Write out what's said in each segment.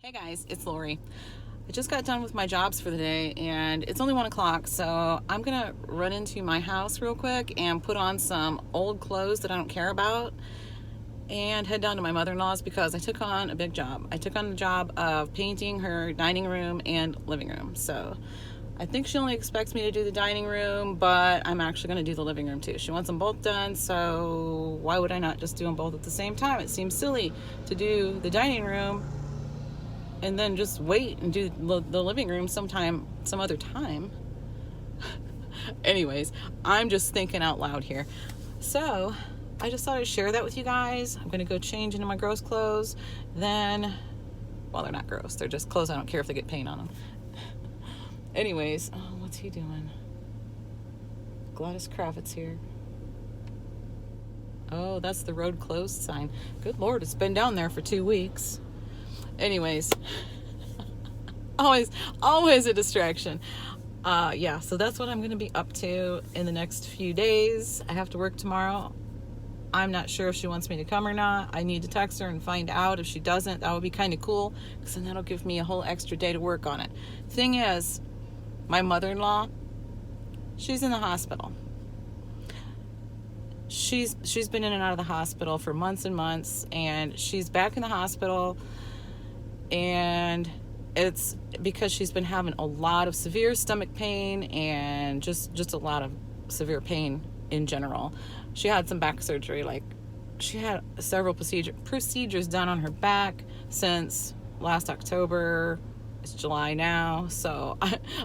Hey guys, it's Lori. I just got done with my jobs for the day and it's only 1 o'clock, so I'm gonna run into my house real quick and put on some old clothes that I don't care about and head down to my mother-in-law's because I took on a big job. I took on the job of painting her dining room and living room. So I think she only expects me to do the dining room, but I'm actually going to do the living room too. She wants them both done, so why would I not just do them both at the same time? It seems silly to do the dining room and then just wait and do the living room some other time. Anyways, I'm just thinking out loud here. So I just thought I'd share that with you guys. I'm gonna go change into my gross clothes. Then, well, they're not gross. They're just clothes I don't care if they get paint on them. Anyways, oh, what's he doing? Gladys Kravitz here. Oh, that's the road closed sign. Good Lord, it's been down there for 2 weeks. Anyways, always a distraction. Yeah, so that's what I'm going to be up to in the next few days. I have to work tomorrow. I'm not sure if she wants me to come or not. I need to text her and find out. If she doesn't, that would be kind of cool because then that'll give me a whole extra day to work on it. Thing is, my mother-in-law, she's in the hospital. She's been in and out of the hospital for months and months, and she's back in the hospital. And it's because she's been having a lot of severe stomach pain and just a lot of severe pain in general. She had some back surgery, like she had several procedures done on her back since last October. It's July now, so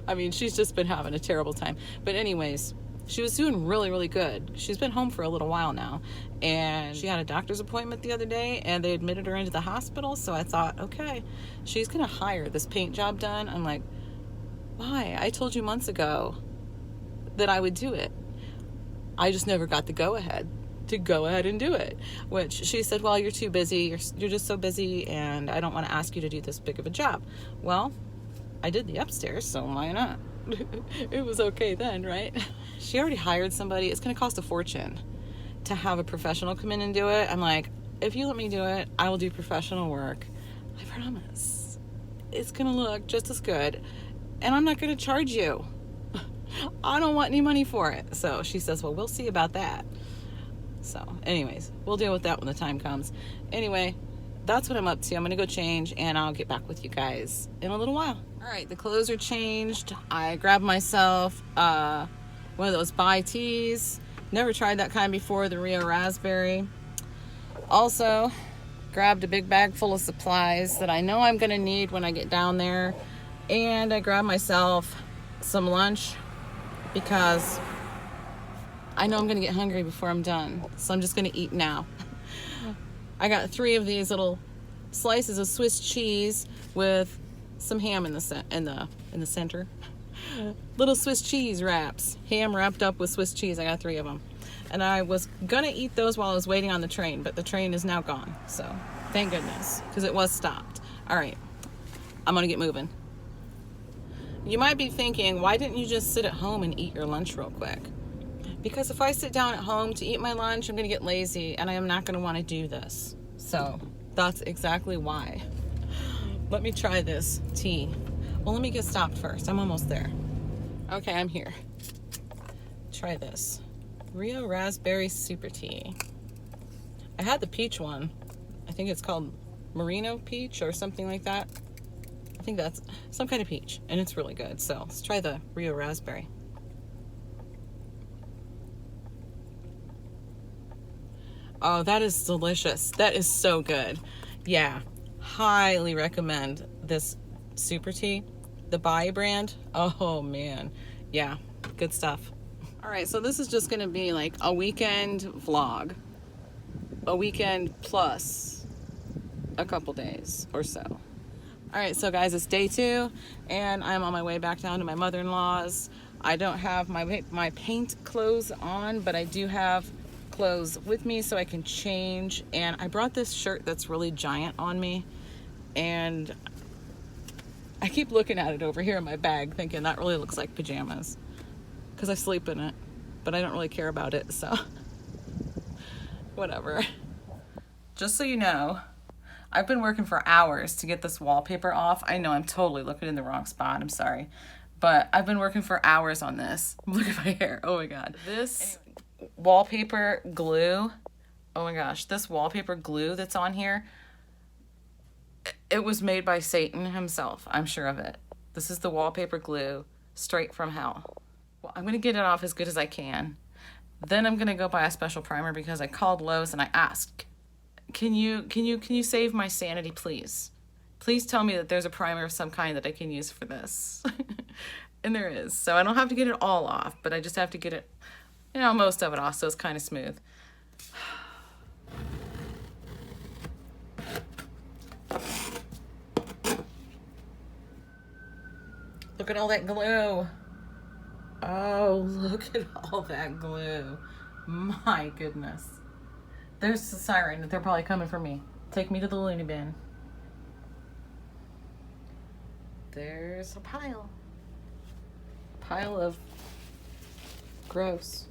I mean she's just been having a terrible time. But anyways, she was doing really, really good. She's been home for a little while now, and she had a doctor's appointment the other day, and they admitted her into the hospital. So I thought, okay, she's gonna hire this paint job done. I'm like, why? I told you months ago that I would do it. I just never got the go-ahead and do it. Which she said, well, you're too busy. You're just so busy, and I don't want to ask you to do this big of a job. Well, I did the upstairs, so why not? It was okay then, right? She already hired somebody. It's going to cost a fortune to have a professional come in and do it. I'm like, if you let me do it, I will do professional work. I promise. It's going to look just as good. And I'm not going to charge you. I don't want any money for it. So she says, well, we'll see about that. So anyways, we'll deal with that when the time comes. Anyway, that's what I'm up to. I'm going to go change, and I'll get back with you guys in a little while. All right, the clothes are changed. I grabbed myself one of those bai teas. Never tried that kind before, the Rio Raspberry. Also, grabbed a big bag full of supplies that I know I'm going to need when I get down there. And I grabbed myself some lunch because I know I'm going to get hungry before I'm done. So I'm just going to eat now. I got 3 of these little slices of Swiss cheese with some ham in the center. Little Swiss cheese wraps, ham wrapped up with Swiss cheese. I got 3 of them, and I was gonna eat those while I was waiting on the train, but the train is now gone. So thank goodness, because it was stopped. All right, I'm gonna get moving. You might be thinking, why didn't you just sit at home and eat your lunch real quick? Because if I sit down at home to eat my lunch, I'm going to get lazy, and I am not going to want to do this. So that's exactly why. Let me try this tea. Well, let me get stopped first. I'm almost there. Okay, I'm here. Try this. Rio Raspberry Super Tea. I had the peach one. I think it's called Merino Peach or something like that. I think that's some kind of peach, and it's really good. So let's try the Rio Raspberry. Oh, that is delicious. That is so good. Yeah, highly recommend this super tea, the bai brand. Oh man, yeah, good stuff. All right, so this is just gonna be like a weekend vlog, a weekend plus a couple days or so. All right, so guys, it's day 2, and I'm on my way back down to my mother-in-law's. I don't have my paint clothes on, but I do have clothes with me so I can change. And I brought this shirt that's really giant on me, and I keep looking at it over here in my bag thinking that really looks like pajamas because I sleep in it, but I don't really care about it, so whatever. Just so you know, I've been working for hours to get this wallpaper off. I know I'm totally looking in the wrong spot. I'm sorry. But I've been working for hours on this. Look at my hair. Oh my God. This wallpaper glue, oh my gosh, this wallpaper glue that's on here, it was made by Satan himself. I'm sure of it. This is the wallpaper glue straight from hell. Well, I'm going to get it off as good as I can. Then I'm going to go buy a special primer because I called Lowe's and I asked, can you save my sanity, please? Please tell me that there's a primer of some kind that I can use for this. And there is. So I don't have to get it all off, but I just have to get it, you know, most of it off so it's kind of smooth. Look at all that glue. Oh, look at all that glue. My goodness. There's a siren. They're probably coming for me. Take me to the loony bin. There's a pile. Pile of gross.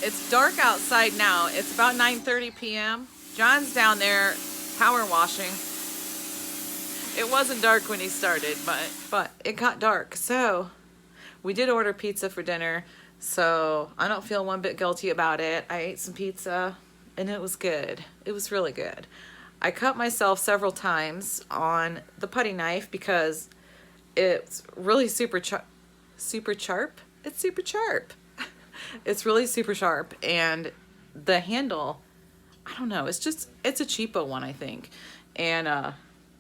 It's dark outside now. It's about 9:30 p.m. John's down there power washing. It wasn't dark when he started, but it got dark. So we did order pizza for dinner. So I don't feel one bit guilty about it. I ate some pizza and it was good. It was really good. I cut myself several times on the putty knife because it's really super sharp. It's super sharp. It's really super sharp, and the handle, I don't know, it's a cheapo one, I think. And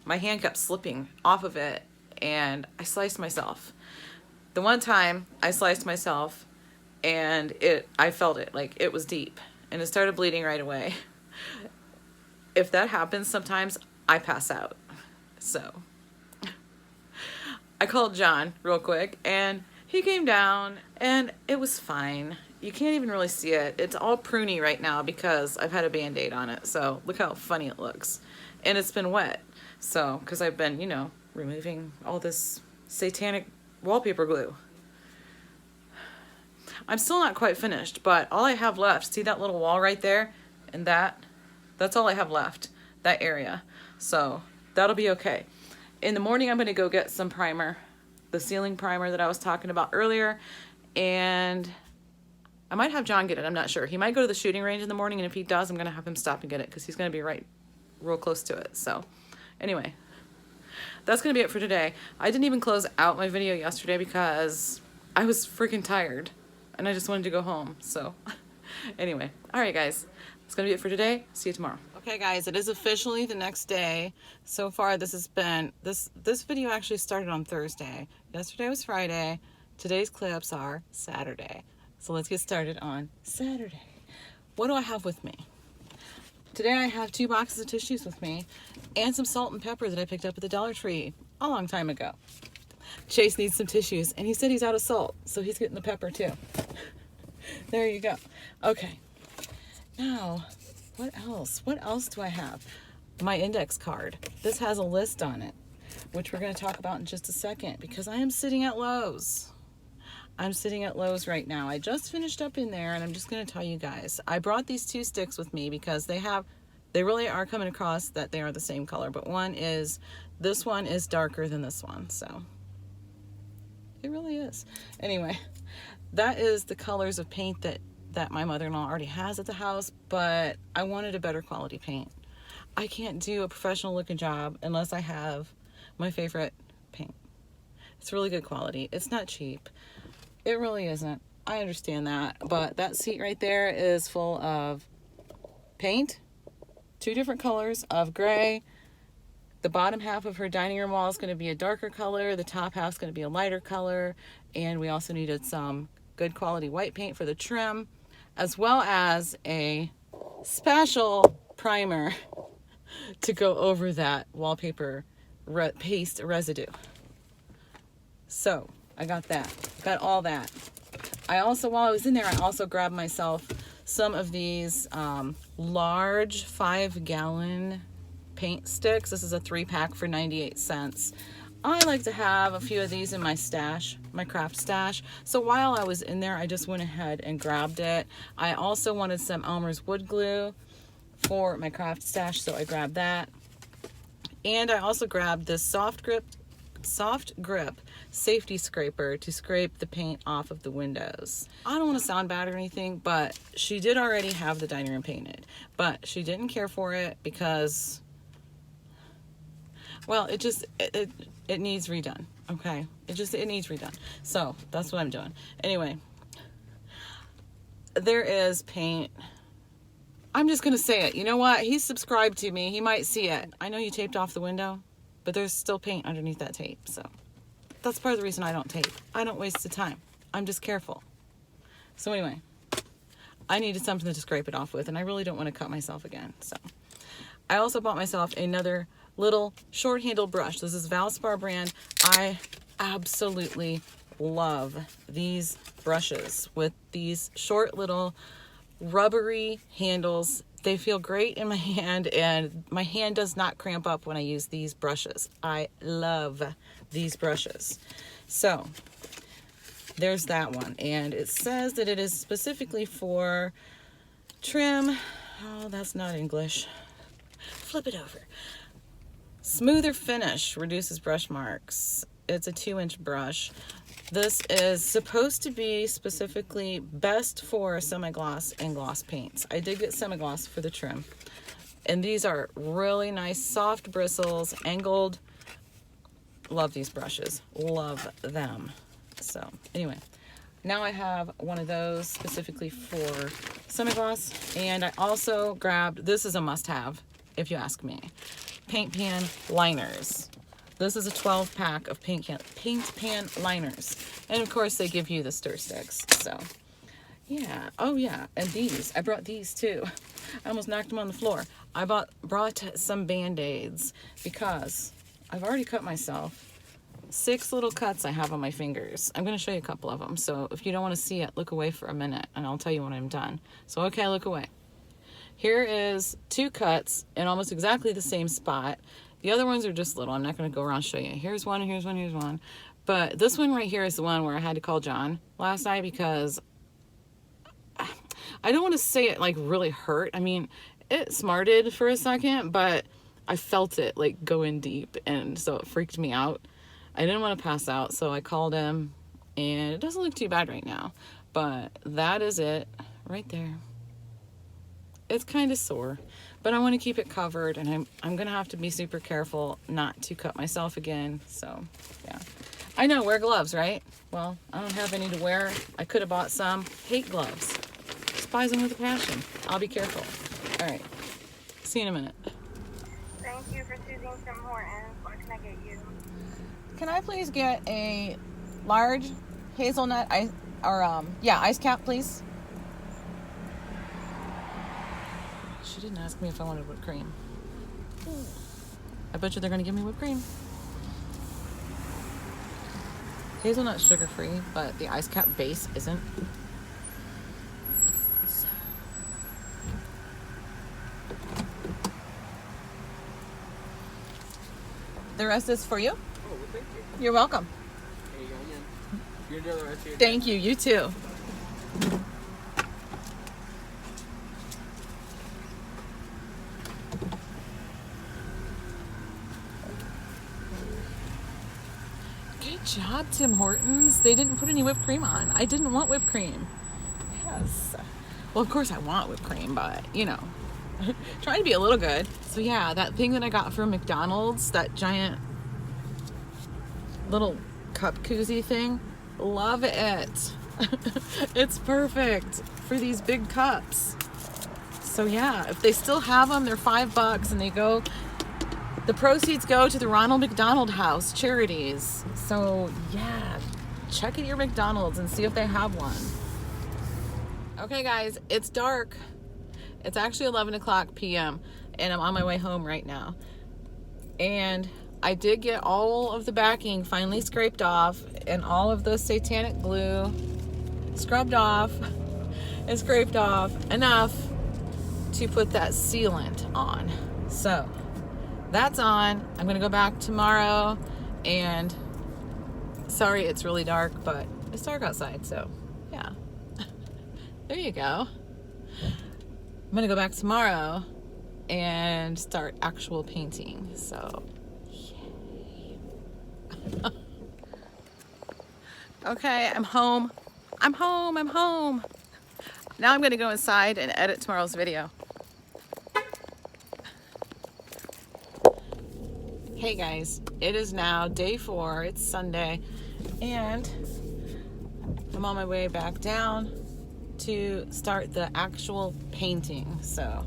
my hand kept slipping off of it and I sliced myself. The one time I sliced myself and I felt it, like it was deep and it started bleeding right away. If that happens sometimes, I pass out. So I called John real quick and he came down and it was fine. You can't even really see it. It's all pruny right now because I've had a Band-Aid on it. So look how funny it looks. And it's been wet. So, because I've been, you know, removing all this satanic wallpaper glue. I'm still not quite finished, but all I have left, see that little wall right there? And that's all I have left, that area. So that'll be okay. In the morning, I'm going to go get some primer, the ceiling primer that I was talking about earlier, and I might have John get it. I'm not sure. He might go to the shooting range in the morning, and if he does, I'm going to have him stop and get it because he's going to be right real close to it. So anyway, that's going to be it for today. I didn't even close out my video yesterday because I was freaking tired and I just wanted to go home. So anyway, all right, guys, that's going to be it for today. See you tomorrow. Okay, guys, it is officially the next day. So far, this has been, this video actually started on Thursday. Yesterday was Friday. Today's clips are Saturday. So let's get started on Saturday. What do I have with me? Today I have 2 boxes of tissues with me and some salt and pepper that I picked up at the Dollar Tree a long time ago. Chase needs some tissues and he said he's out of salt, so he's getting the pepper too. There you go. Okay. Now, what else? What else do I have? My index card. This has a list on it, which we're going to talk about in just a second because I am sitting at Lowe's. I'm sitting at Lowe's right now. I just finished up in there and I'm just going to tell you guys. I brought these 2 sticks with me because they really are coming across that they are the same color, but this one is darker than this one, so it really is. Anyway, that is the colors of paint that my mother-in-law already has at the house, but I wanted a better quality paint. I can't do a professional looking job unless I have my favorite paint. It's really good quality. It's not cheap. It really isn't. I understand that, but that seat right there is full of paint, 2 different colors of gray. The bottom half of her dining room wall is going to be a darker color. The top half is going to be a lighter color. And we also needed some good quality white paint for the trim, as well as a special primer to go over that wallpaper paste residue. So I got that. Got all that. I also, while I was in there, I also grabbed myself some of these large 5-gallon paint sticks. This is a 3-pack for 98 cents. I like to have a few of these in my stash, my craft stash. So while I was in there, I just went ahead and grabbed it. I also wanted some Elmer's wood glue for my craft stash, so I grabbed that. And I also grabbed this soft grip safety scraper to scrape the paint off of the windows. I don't want to sound bad or anything, but she did already have the dining room painted, but she didn't care for it because, well, it needs redone. Okay, it needs redone. So that's what I'm doing. Anyway, there is paint. I'm just gonna say it. You know what? He's subscribed to me. He might see it. I know you taped off the window, but there's still paint underneath that tape. So that's part of the reason I don't tape. I don't waste the time. I'm just careful. So anyway, I needed something to scrape it off with, and I really don't want to cut myself again. So I also bought myself another little short-handled brush. This is Valspar brand. I absolutely love these brushes with these short little rubbery handles. They feel great in my hand, and my hand does not cramp up when I use these brushes. I love these brushes. So there's that one, and it says that it is specifically for trim. Oh, that's not English. Flip it over. Smoother finish, reduces brush marks. It's a 2-inch brush. This is supposed to be specifically best for semi-gloss and gloss paints. I did get semi-gloss for the trim. And these are really nice, soft bristles, angled. Love these brushes. Love them. So, anyway, now I have one of those specifically for semi-gloss. And I also grabbed, this is a must-have, if you ask me, paint pan liners. This is a 12-pack of paint pan liners. And of course, they give you the stir sticks. So, yeah. Oh, yeah. And these. I brought these too. I almost knocked them on the floor. I brought some Band-Aids because I've already cut myself. 6 little cuts I have on my fingers. I'm going to show you a couple of them. So if you don't want to see it, look away for a minute and I'll tell you when I'm done. So, okay, look away. Here is 2 cuts in almost exactly the same spot. The other ones are just little. I'm not going to go around and show you. Here's one, here's one, here's one. But this one right here is the one where I had to call John last night because I don't want to say it like really hurt. I mean, it smarted for a second, but I felt it like go in deep, and so it freaked me out. I didn't want to pass out, so I called him, and it doesn't look too bad right now. But that is it right there. It's kind of sore, but I want to keep it covered, and I'm going to have to be super careful not to cut myself again. So, yeah. I know, wear gloves, right? Well, I don't have any to wear. I could have bought some. Hate gloves. Despise them with a passion. I'll be careful. All right. See you in a minute. Thank you for choosing Tim Hortons. What can I get you? Can I please get a large hazelnut ice cap, please? She didn't ask me if I wanted whipped cream. I bet you they're going to give me whipped cream. Hazelnut's sugar-free, but the ice cap base isn't. So. The rest is for you? Oh, well, thank you. You're welcome. There you go, yeah. You're enjoy the rest of your day. Thank you. You too. Good job, Tim Hortons. They didn't put any whipped cream on. I didn't want whipped cream. Yes. Well, of course I want whipped cream, but, you know, trying to be a little good. So, yeah, that thing that I got from McDonald's, that giant little cup koozie thing, love it. It's perfect for these big cups. So, yeah, if they still have them, they're $5, and the proceeds go to the Ronald McDonald House charities. So, yeah, check at your McDonald's and see if they have one. Okay, guys, it's dark. It's actually 11 o'clock p.m., and I'm on my way home right now. And I did get all of the backing finally scraped off and all of the satanic glue scrubbed off and scraped off enough to put that sealant on. So, that's on. I'm going to go back tomorrow, and sorry it's really dark, but it's dark outside, so yeah. There you go. I'm going to go back tomorrow and start actual painting. So, yay. Okay, I'm home. I'm home. I'm home. Now I'm going to go inside and edit tomorrow's video. Hey guys, it is now day 4. It's Sunday, and I'm on my way back down to start the actual painting. So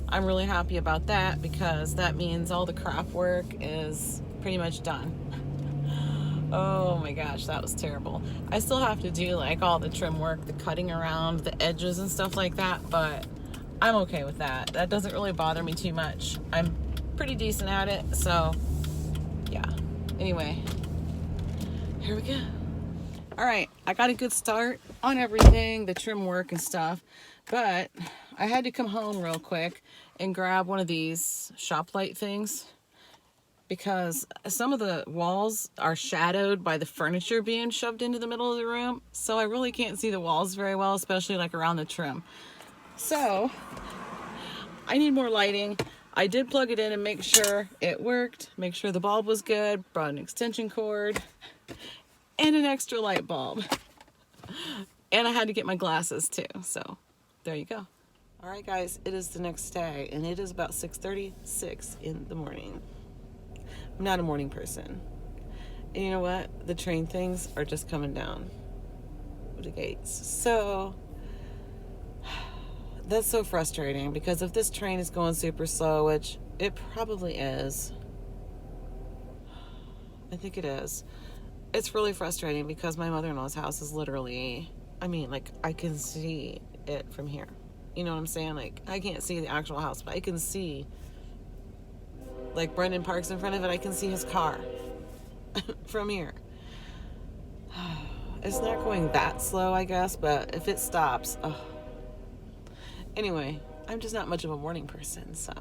I'm really happy about that because that means all the craft work is pretty much done. Oh my gosh, that was terrible. I still have to do like all the trim work, the cutting around the edges and stuff like that, but I'm okay with that. That doesn't really bother me too much. I'm pretty decent at it, so yeah. Anyway, here we go. All right, I got a good start on everything, the trim work and stuff, but I had to come home real quick and grab one of these shop light things because some of the walls are shadowed by the furniture being shoved into the middle of the room, so I really can't see the walls very well, especially like around the trim. So I need more lighting. I did plug it in and make sure it worked, make sure the bulb was good, brought an extension cord and an extra light bulb. And I had to get my glasses too, so there you go. All right guys, it is the next day and it is about 6:36 in the morning. I'm not a morning person. And you know what? The train things are just coming down the gates. So that's so frustrating because if this train is going super slow, which it probably is, I think it is, it's really frustrating because my mother-in-law's house is literally, I mean, like, I can see it from here. You know what I'm saying? Like, I can't see the actual house, but I can see, like, Brendan parks in front of it. I can see his car from here. It's not going that slow, I guess, but if it stops, Anyway, I'm just not much of a morning person, so,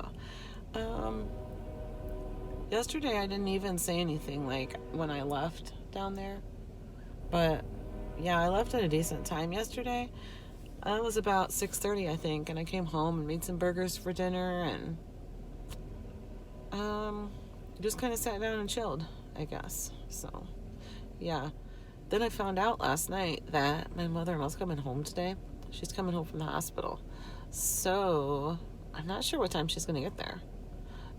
yesterday I didn't even say anything, like, when I left down there, but, yeah, I left at a decent time yesterday. It was about 6:30, I think, and I came home and made some burgers for dinner, and, just kind of sat down and chilled, I guess, so, yeah. Then I found out last night that my mother-in-law's coming home today. She's coming home from the hospital, so I'm not sure what time she's going to get there.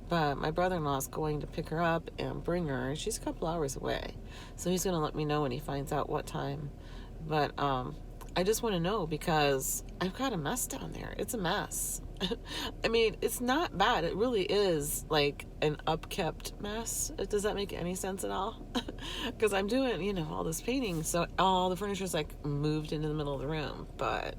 But my brother-in-law is going to pick her up and bring her. She's a couple hours away. So he's going to let me know when he finds out what time. But I just want to know because I've got a mess down there. It's a mess. I mean, it's not bad. It really is like an upkept mess. Does that make any sense at all? Because I'm doing, you know, all this painting. So all the furniture is like moved into the middle of the room. But,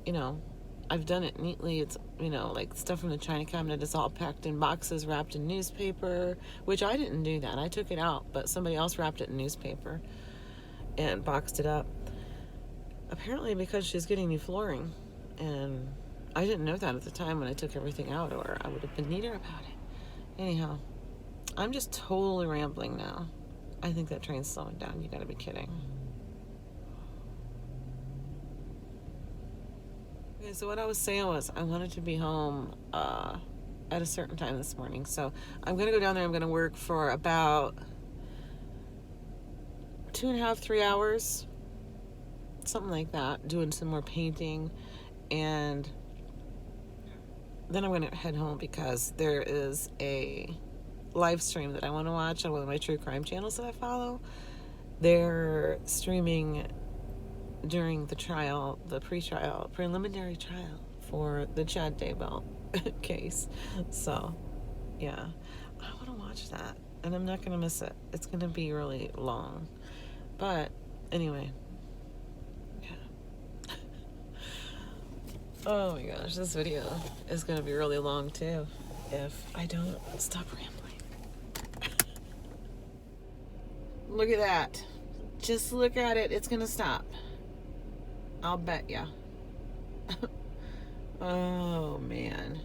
you know, I've done it neatly. It's, you know, like stuff from the china cabinet is all packed in boxes, wrapped in newspaper, which I didn't do that. I took it out, but somebody else wrapped it in newspaper and boxed it up. Apparently because she's getting new flooring, and I didn't know that at the time when I took everything out, or I would have been neater about it. Anyhow, I'm just totally rambling now. I think that train's slowing down. You gotta be kidding. Okay, so what I was saying was I wanted to be home at a certain time this morning. So I'm going to go down there. I'm going to work for about 2.5, 3 hours. Something like that. Doing some more painting. And then I'm going to head home because there is a live stream that I want to watch on one of my true crime channels that I follow. They're streaming during the trial, the preliminary trial for the Chad Daybell case. So, yeah, I want to watch that, and I'm not going to miss it. It's going to be really long, but anyway, yeah. Oh my gosh, this video is going to be really long too if I don't stop rambling. Look at that. Just look at it. It's going to stop. I'll bet ya. Oh, man.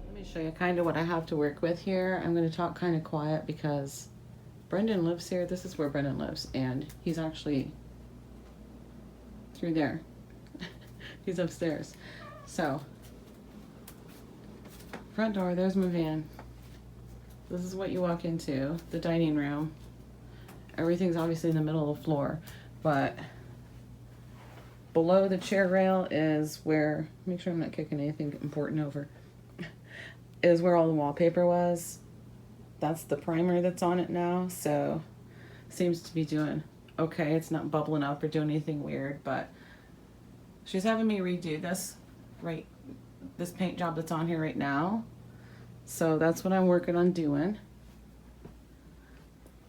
Let me show you kind of what I have to work with here. I'm going to talk kind of quiet because Brendan lives here. This is where Brendan lives, and he's actually through there. He's upstairs. So, front door, there's my van. This is what you walk into, the dining room. Everything's obviously in the middle of the floor, but below the chair rail is where, make sure I'm not kicking anything important over, is where all the wallpaper was. That's the primer that's on it now, so seems to be doing okay. It's not bubbling up or doing anything weird, but she's having me redo this paint job that's on here right now. So that's what I'm working on doing.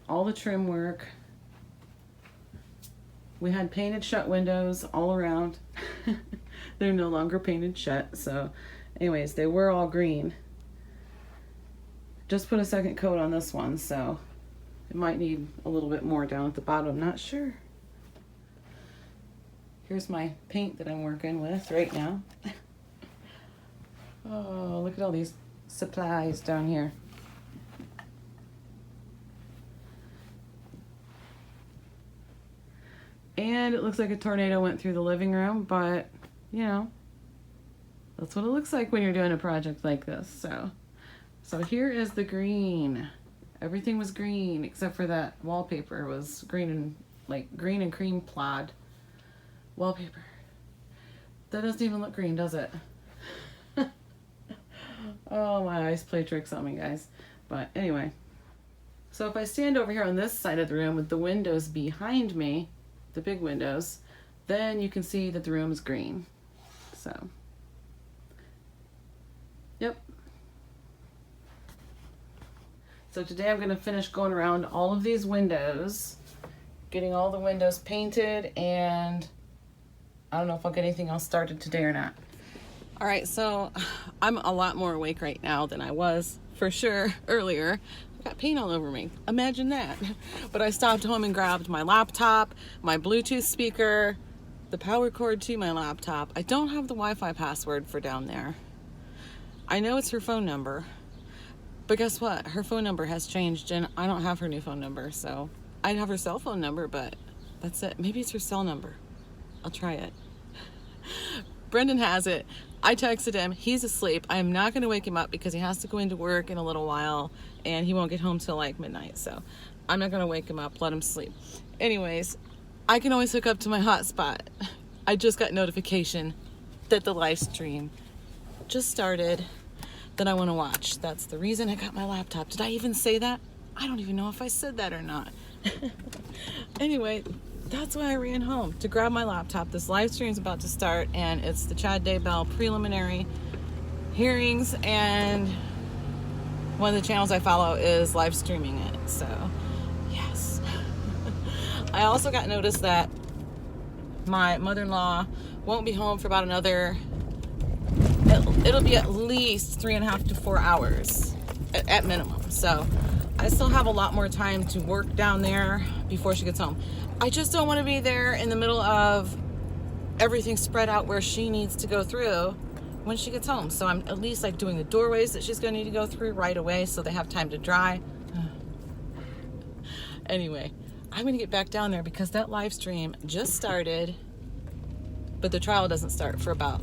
All the trim work. We had painted shut windows all around. They're no longer painted shut. So anyways, they were all green. Just put a second coat on this one, so it might need a little bit more down at the bottom. Not sure. Here's my paint that I'm working with right now. Oh, look at all these supplies down here. And it looks like a tornado went through the living room, but you know, that's what it looks like when you're doing a project like this. So here is the green. Everything was green except for that wallpaper was green and green and cream plaid wallpaper. That doesn't even look green, does it? Oh, my eyes play tricks on me, guys. But anyway, so if I stand over here on this side of the room with the windows behind me, the big windows, then you can see that the room is green. So, yep. So today I'm going to finish going around all of these windows, getting all the windows painted, and I don't know if I'll get anything else started today or not. All right, so I'm a lot more awake right now than I was for sure earlier. I got paint all over me. Imagine that. But I stopped home and grabbed my laptop, my Bluetooth speaker, the power cord to my laptop. I don't have the Wi-Fi password for down there. I know it's her phone number, but guess what? Her phone number has changed and I don't have her new phone number. So I'd have her cell phone number, but that's it. Maybe it's her cell number. I'll try it. Brendan has it. I texted him. He's asleep. I am not going to wake him up because he has to go into work in a little while and he won't get home till like midnight. So I'm not going to wake him up. Let him sleep. Anyways, I can always hook up to my hotspot. I just got notification that the live stream just started that I want to watch. That's the reason I got my laptop. Did I even say that? I don't even know if I said that or not. Anyway, that's why I ran home to grab my laptop. This live stream is about to start and it's the Chad Daybell preliminary hearings, and one of the channels I follow is live streaming it. So yes. I also got notice that my mother-in-law won't be home for about another, it'll be at least 3.5 to 4 hours at minimum. So I still have a lot more time to work down there before she gets home. I just don't want to be there in the middle of everything spread out where she needs to go through when she gets home. So I'm at least doing the doorways that she's going to need to go through right away so they have time to dry. Anyway, I'm going to get back down there because that live stream just started, but the trial doesn't start for about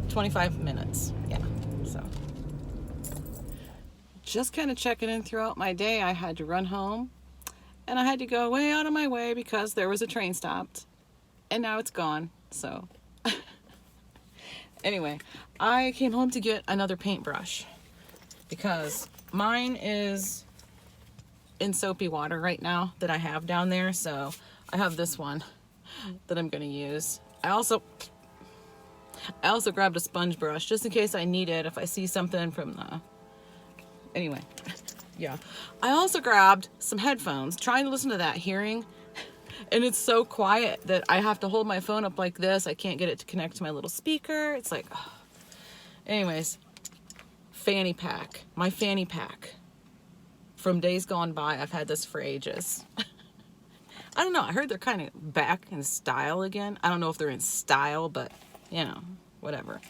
25 minutes. Yeah, so just kind of checking in throughout my day. I had to run home. And I had to go way out of my way because there was a train stopped. And now it's gone. So anyway, I came home to get another paintbrush because mine is in soapy water right now that I have down there. So I have this one that I'm going to use. I also grabbed a sponge brush just in case I need it if I see something from the... Anyway. Yeah. I also grabbed some headphones, trying to listen to that hearing, and it's so quiet that I have to hold my phone up like this. I can't get it to connect to my little speaker. It's like, oh. Anyways, fanny pack. My fanny pack. From days gone by, I've had this for ages. I don't know. I heard they're kind of back in style again. I don't know if they're in style, but, you know, whatever.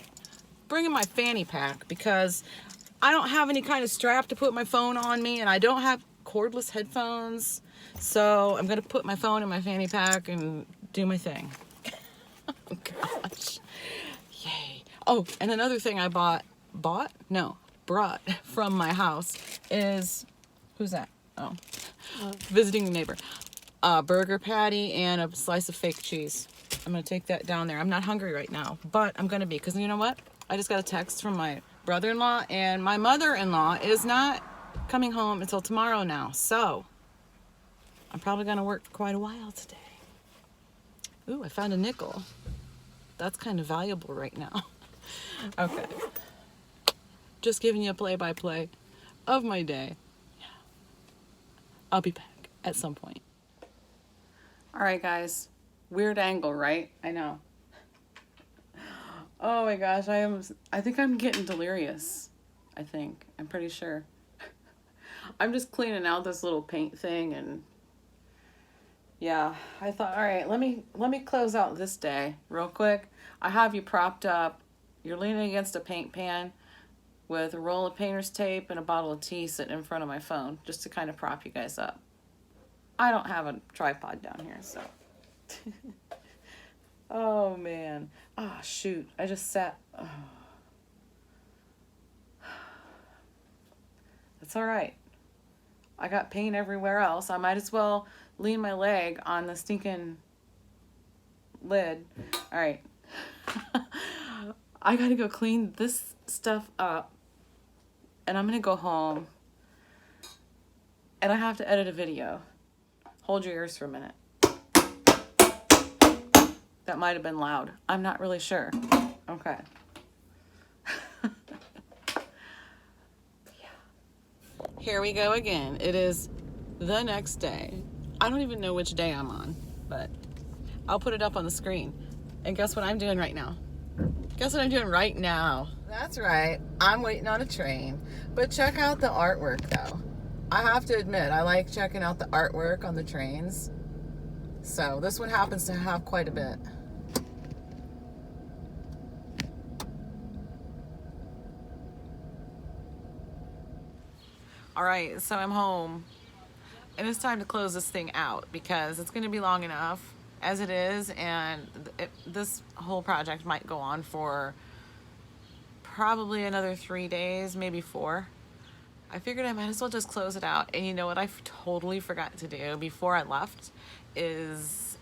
Bringing my fanny pack because I don't have any kind of strap to put my phone on me, and I don't have cordless headphones, so I'm gonna put my phone in my fanny pack and do my thing. Oh gosh, yay. Oh, and another thing I bought? No, brought from my house is, who's that? Oh, visiting neighbor. A burger patty and a slice of fake cheese. I'm gonna take that down there. I'm not hungry right now, but I'm gonna be, because you know what? I just got a text from my brother-in-law, and my mother-in-law is not coming home until tomorrow now. So I'm probably gonna work for quite a while today. Ooh, I found a nickel. That's kind of valuable right now. Okay. Just giving you a play-by-play of my day. Yeah. I'll be back at some point. All right, guys. Weird angle, right? I know. Oh my gosh, I think I'm getting delirious. I'm pretty sure. I'm just cleaning out this little paint thing, and yeah, I thought, all right, let me close out this day real quick. I have you propped up. You're leaning against a paint pan with a roll of painter's tape and a bottle of tea sitting in front of my phone, just to kind of prop you guys up. I don't have a tripod down here, so. Oh man. Oh shoot. I just sat. Oh. That's all right. I got paint everywhere else. I might as well lean my leg on the stinking lid. All right. I gotta go clean this stuff up, and I'm gonna go home, and I have to edit a video. Hold your ears for a minute. That might have been loud. I'm not really sure. Okay. Here we go again. It is the next day. I don't even know which day I'm on, but I'll put it up on the screen. And guess what I'm doing right now? Guess what I'm doing right now? That's right. I'm waiting on a train. But check out the artwork, though. I have to admit, I like checking out the artwork on the trains. So this one happens to have quite a bit. All right, so I'm home, and it's time to close this thing out because it's going to be long enough as it is, and this whole project might go on for probably another 3 days, maybe 4. I figured I might as well just close it out. And you know what I totally forgot to do before I left is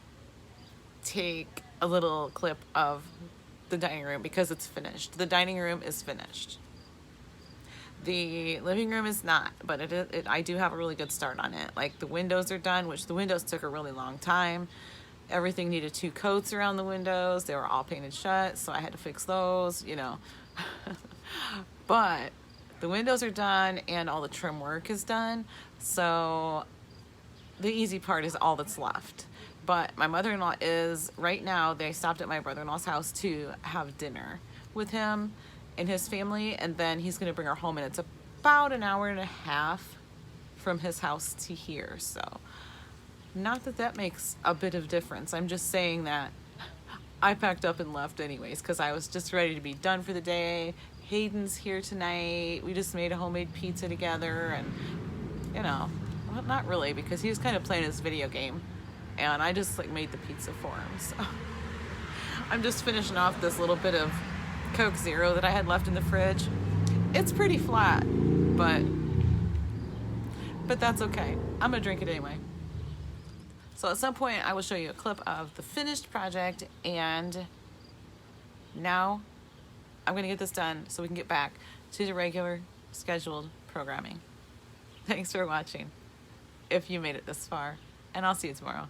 take a little clip of the dining room because it's finished. The dining room is finished. The living room is not, but I do have a really good start on it. Like the windows are done, which the windows took a really long time. Everything needed 2 coats around the windows. They were all painted shut, so I had to fix those, you know. But the windows are done and all the trim work is done. So the easy part is all that's left. But my mother-in-law is, right now, they stopped at my brother-in-law's house to have dinner with him and his family, and then he's going to bring her home, and it's about an hour and a half from his house to here. So not that that makes a bit of difference. I'm just saying that I packed up and left anyways because I was just ready to be done for the day. Hayden's here tonight. We just made a homemade pizza together, and you know, well, not really, because he was kind of playing his video game, and I just like made the pizza for him. So I'm just finishing off this little bit of Coke Zero that I had left in the fridge. It's pretty flat, but that's okay. I'm gonna drink it anyway. So at some point I will show you a clip of the finished project, and now I'm gonna get this done so we can get back to the regular scheduled programming. Thanks for watching, if you made it this far, and I'll see you tomorrow.